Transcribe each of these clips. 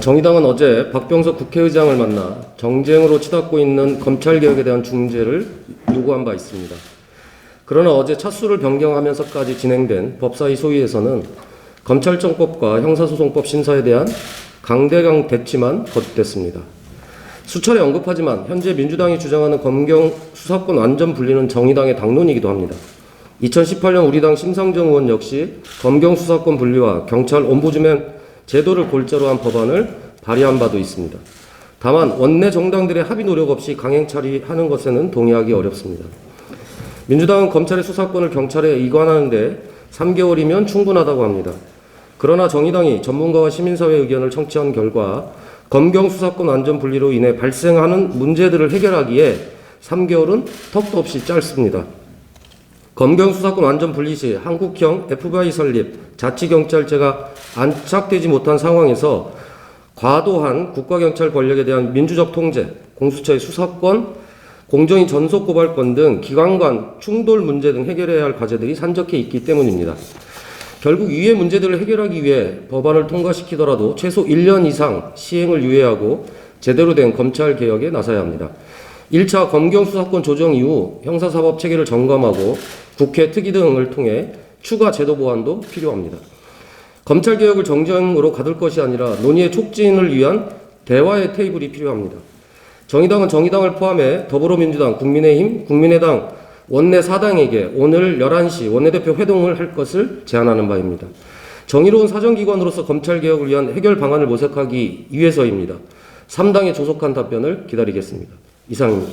정의당은 어제 박병석 국회의장을 만나 정쟁으로 치닫고 있는 검찰개혁에 대한 중재를 요구한 바 있습니다. 그러나 어제 차수를 변경하면서까지 진행된 법사위 소위에서는 검찰청법과 형사소송법 심사에 대한 강대강 대치만 거듭됐습니다. 수차례 언급하지만 현재 민주당이 주장하는 검경 수사권 완전 분리는 정의당의 당론이기도 합니다. 2018년 우리 당 심상정 의원 역시 검경 수사권 분리와 경찰 옴부즈맨 제도를 골자로 한 법안을 발의한 바도 있습니다. 다만 원내 정당들의 합의 노력 없이 강행 처리하는 것에는 동의하기 어렵습니다. 민주당은 검찰의 수사권을 경찰에 이관하는데 3개월이면 충분하다고 합니다. 그러나 정의당이 전문가와 시민사회 의견을 청취한 결과 검경 수사권 완전 분리로 인해 발생하는 문제들을 해결하기에 3개월은 턱도 없이 짧습니다. 검경 수사권 완전 분리 시 한국형 FBI 설립, 자치경찰제가 안착되지 못한 상황에서 과도한 국가경찰 권력에 대한 민주적 통제, 공수처의 수사권, 공정인 전속 고발권 등 기관 간 충돌 문제 등 해결해야 할 과제들이 산적해 있기 때문입니다. 결국 이의 문제들을 해결하기 위해 법안을 통과시키더라도 최소 1년 이상 시행을 유예하고 제대로 된 검찰개혁에 나서야 합니다. 1차 검경 수사권 조정 이후 형사사법 체계를 점검하고 국회 특위 등을 통해 추가 제도 보완도 필요합니다. 검찰개혁을 정쟁으로 가둘 것이 아니라 논의의 촉진을 위한 대화의 테이블이 필요합니다. 정의당은 정의당을 포함해 더불어민주당, 국민의힘, 국민의당, 원내 사당에게 오늘 11시 원내대표 회동을 할 것을 제안하는 바입니다. 정의로운 사정기관으로서 검찰개혁을 위한 해결 방안을 모색하기 위해서입니다. 3당의 조속한 답변을 기다리겠습니다. 이상입니다.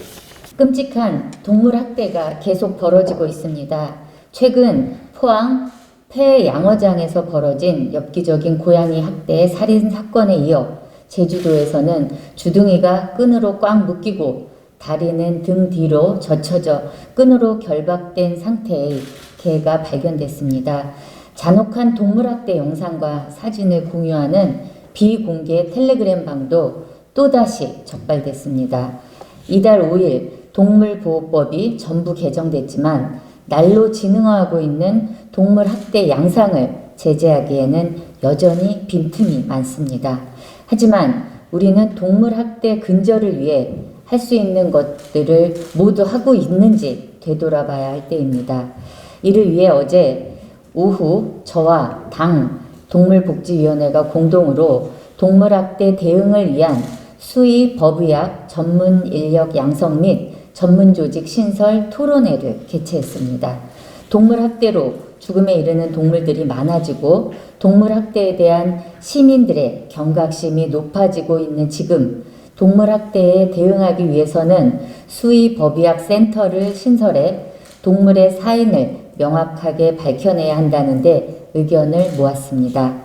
끔찍한 동물학대가 계속 벌어지고 있습니다. 최근 포항 폐양어장에서 벌어진 엽기적인 고양이 학대 살인 사건에 이어 제주도에서는 주둥이가 끈으로 꽉 묶이고 다리는 등 뒤로 젖혀져 끈으로 결박된 상태의 개가 발견됐습니다. 잔혹한 동물학대 영상과 사진을 공유하는 비공개 텔레그램 방도 또다시 적발됐습니다. 이달 5일 동물보호법이 전부 개정됐지만 날로 진흥하고 있는 동물학대 양상을 제재하기에는 여전히 빈틈이 많습니다. 하지만 우리는 동물학대 근절을 위해 할 수 있는 것들을 모두 하고 있는지 되돌아봐야 할 때입니다. 이를 위해 어제 오후 저와 당 동물복지위원회가 공동으로 동물학대 대응을 위한 수의 법의학 전문 인력 양성 및 전문 조직 신설 토론회를 개최했습니다. 동물학대로 죽음에 이르는 동물들이 많아지고 동물학대에 대한 시민들의 경각심이 높아지고 있는 지금 동물학대에 대응하기 위해서는 수의법의학 센터를 신설해 동물의 사인을 명확하게 밝혀내야 한다는데 의견을 모았습니다.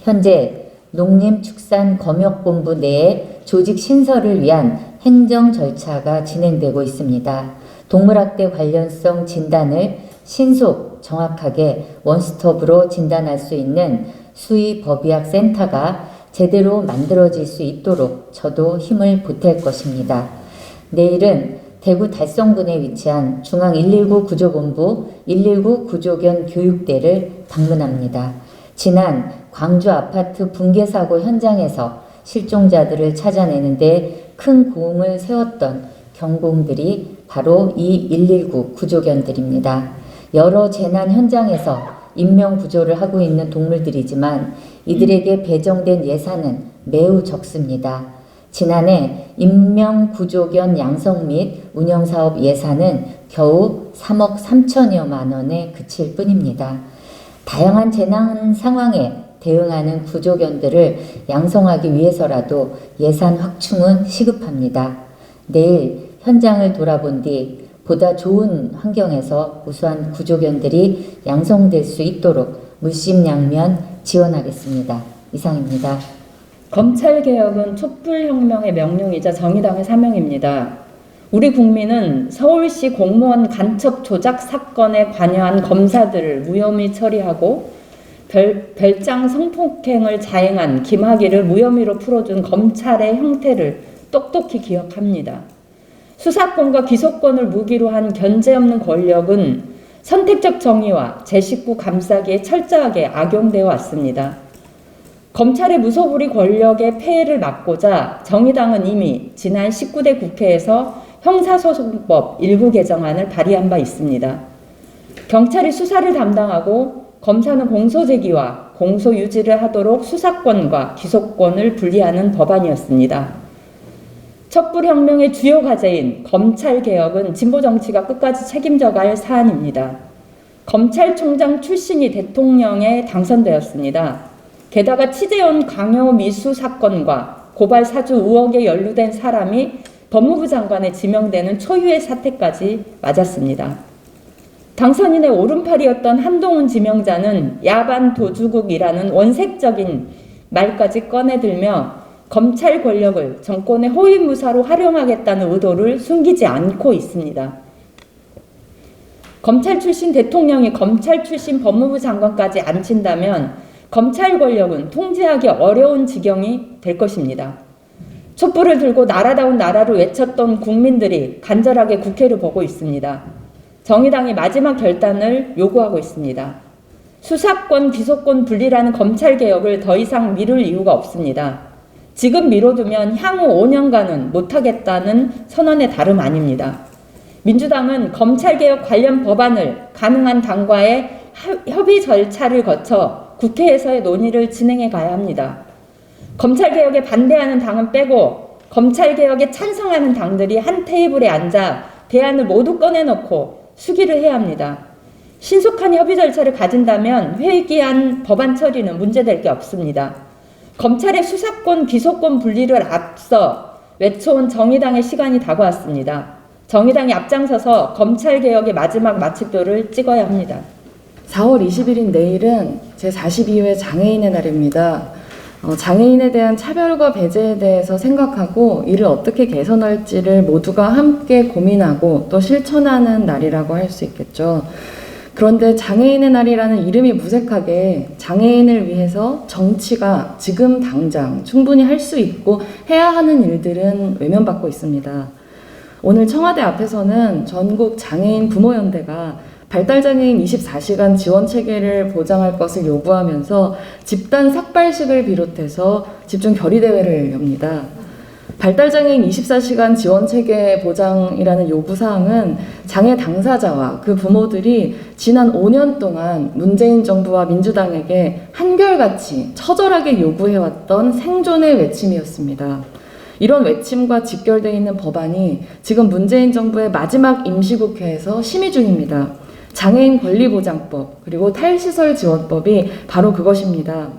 현재 농림축산검역본부 내에 조직 신설을 위한 행정 절차가 진행되고 있습니다. 동물학대 관련성 진단을 신속 정확하게 원스톱으로 진단할 수 있는 수의법의학 센터가 제대로 만들어질 수 있도록 저도 힘을 보탤 것입니다. 내일은 대구 달성군에 위치한 중앙 119 구조본부 119 구조견 교육대를 방문합니다. 지난 광주 아파트 붕괴 사고 현장에서 실종자들을 찾아내는데 큰 공을 세웠던 경공들이 바로 이 119 구조견들입니다. 여러 재난 현장에서 인명 구조를 하고 있는 동물들이지만 이들에게 배정된 예산은 매우 적습니다. 지난해 인명 구조견 양성 및 운영 사업 예산은 겨우 3억 3천여만 원에 그칠 뿐입니다. 다양한 재난 상황에 대응하는 구조견들을 양성하기 위해서라도 예산 확충은 시급합니다. 내일 현장을 돌아본 뒤 보다 좋은 환경에서 우수한 구조견들이 양성될 수 있도록 물심양면 지원하겠습니다. 이상입니다. 검찰개혁은 촛불혁명의 명령이자 정의당의 사명입니다. 우리 국민은 서울시 공무원 간첩 조작 사건에 관여한 검사들을 무혐의 처리하고 별장 성폭행을 자행한 김학의를 무혐의로 풀어준 검찰의 형태를 똑똑히 기억합니다. 수사권과 기소권을 무기로 한 견제 없는 권력은 선택적 정의와 제 식구 감싸기에 철저하게 악용되어 왔습니다. 검찰의 무소불위 권력의 폐해를 막고자 정의당은 이미 지난 19대 국회에서 형사소송법 일부 개정안을 발의한 바 있습니다. 경찰이 수사를 담당하고 검사는 공소제기와 공소유지를 하도록 수사권과 기소권을 분리하는 법안이었습니다. 촛불혁명의 주요 과제인 검찰개혁은 진보정치가 끝까지 책임져갈 사안입니다. 검찰총장 출신이 대통령에 당선되었습니다. 게다가 치재원 강요 미수 사건과 고발 사주 의혹에 연루된 사람이 법무부 장관에 지명되는 초유의 사태까지 맞았습니다. 당선인의 오른팔이었던 한동훈 지명자는 야반 도주국이라는 원색적인 말까지 꺼내들며 검찰 권력을 정권의 호위무사로 활용하겠다는 의도를 숨기지 않고 있습니다. 검찰 출신 대통령이 검찰 출신 법무부 장관까지 앉힌다면 검찰 권력은 통제하기 어려운 지경이 될 것입니다. 촛불을 들고 나라다운 나라로 외쳤던 국민들이 간절하게 국회를 보고 있습니다. 정의당이 마지막 결단을 요구하고 있습니다. 수사권, 기소권 분리라는 검찰개혁을 더 이상 미룰 이유가 없습니다. 지금 미뤄두면 향후 5년간은 못하겠다는 선언의 다름 아닙니다. 민주당은 검찰개혁 관련 법안을 가능한 당과의 협의 절차를 거쳐 국회에서의 논의를 진행해 가야 합니다. 검찰개혁에 반대하는 당은 빼고 검찰개혁에 찬성하는 당들이 한 테이블에 앉아 대안을 모두 꺼내놓고 수기를 해야 합니다. 신속한 협의 절차를 가진다면 회기한 법안 처리는 문제될 게 없습니다. 검찰의 수사권, 기소권 분리를 앞서 외쳐온 정의당의 시간이 다가왔습니다. 정의당이 앞장서서 검찰개혁의 마지막 마침표를 찍어야 합니다. 4월 20일인 내일은 제42회 장애인의 날입니다. 장애인에 대한 차별과 배제에 대해서 생각하고 이를 어떻게 개선할지를 모두가 함께 고민하고 또 실천하는 날이라고 할 수 있겠죠. 그런데 장애인의 날이라는 이름이 무색하게 장애인을 위해서 정치가 지금 당장 충분히 할 수 있고 해야 하는 일들은 외면받고 있습니다. 오늘 청와대 앞에서는 전국 장애인 부모연대가 발달장애인 24시간 지원체계를 보장할 것을 요구하면서 집단 삭발식을 비롯해서 집중 결의대회를 엽니다. 발달장애인 24시간 지원체계 보장이라는 요구사항은 장애 당사자와 그 부모들이 지난 5년 동안 문재인 정부와 민주당에게 한결같이 처절하게 요구해왔던 생존의 외침이었습니다. 이런 외침과 직결되어 있는 법안이 지금 문재인 정부의 마지막 임시국회에서 심의 중입니다. 장애인 권리보장법 그리고 탈시설 지원법이 바로 그것입니다.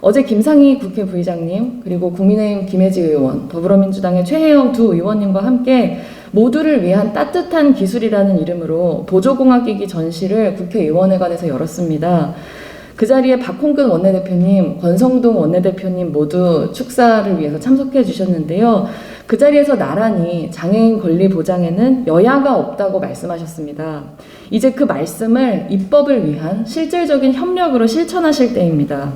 어제 김상희 국회 부의장님 그리고 국민의힘 김혜지 의원, 더불어민주당의 최혜영 두 의원님과 함께 모두를 위한 따뜻한 기술이라는 이름으로 보조공학기기 전시를 국회의원회관에서 열었습니다. 그 자리에 박홍근 원내대표님, 권성동 원내대표님 모두 축사를 위해서 참석해 주셨는데요. 그 자리에서 나란히 장애인 권리 보장에는 여야가 없다고 말씀하셨습니다. 이제 그 말씀을 입법을 위한 실질적인 협력으로 실천하실 때입니다.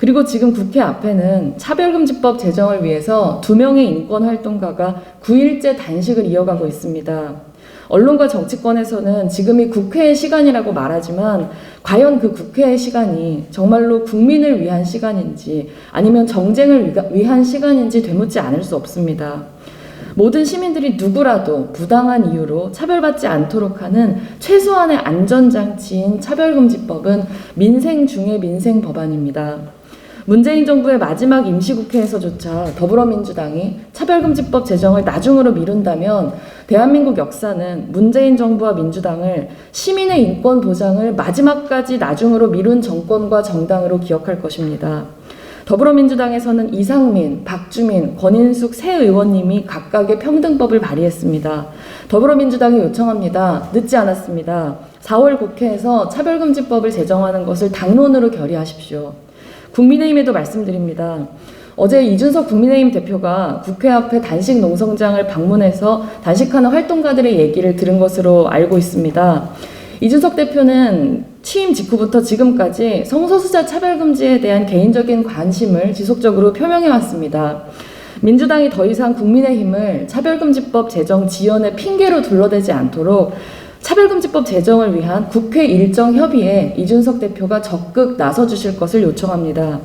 그리고 지금 국회 앞에는 차별금지법 제정을 위해서 2명의 인권활동가가 9일째 단식을 이어가고 있습니다. 언론과 정치권에서는 지금이 국회의 시간이라고 말하지만 과연 그 국회의 시간이 정말로 국민을 위한 시간인지 아니면 정쟁을 위한 시간인지 되묻지 않을 수 없습니다. 모든 시민들이 누구라도 부당한 이유로 차별받지 않도록 하는 최소한의 안전장치인 차별금지법은 민생 중의 민생 법안입니다. 문재인 정부의 마지막 임시국회에서조차 더불어민주당이 차별금지법 제정을 나중으로 미룬다면 대한민국 역사는 문재인 정부와 민주당을 시민의 인권 보장을 마지막까지 나중으로 미룬 정권과 정당으로 기억할 것입니다. 더불어민주당에서는 이상민, 박주민, 권인숙 세 의원님이 각각의 평등법을 발의했습니다. 더불어민주당이 요청합니다. 늦지 않았습니다. 4월 국회에서 차별금지법을 제정하는 것을 당론으로 결의하십시오. 국민의힘에도 말씀드립니다. 어제 이준석 국민의힘 대표가 국회 앞에 단식 농성장을 방문해서 단식하는 활동가들의 얘기를 들은 것으로 알고 있습니다. 이준석 대표는 취임 직후부터 지금까지 성소수자 차별금지에 대한 개인적인 관심을 지속적으로 표명해 왔습니다. 민주당이 더 이상 국민의힘을 차별금지법 제정 지연의 핑계로 둘러대지 않도록 차별금지법 제정을 위한 국회 일정 협의에 이준석 대표가 적극 나서주실 것을 요청합니다.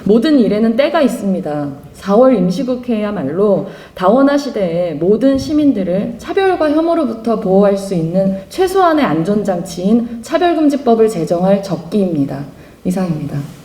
모든 일에는 때가 있습니다. 4월 임시국회야말로 다원화 시대에 모든 시민들을 차별과 혐오로부터 보호할 수 있는 최소한의 안전장치인 차별금지법을 제정할 적기입니다. 이상입니다.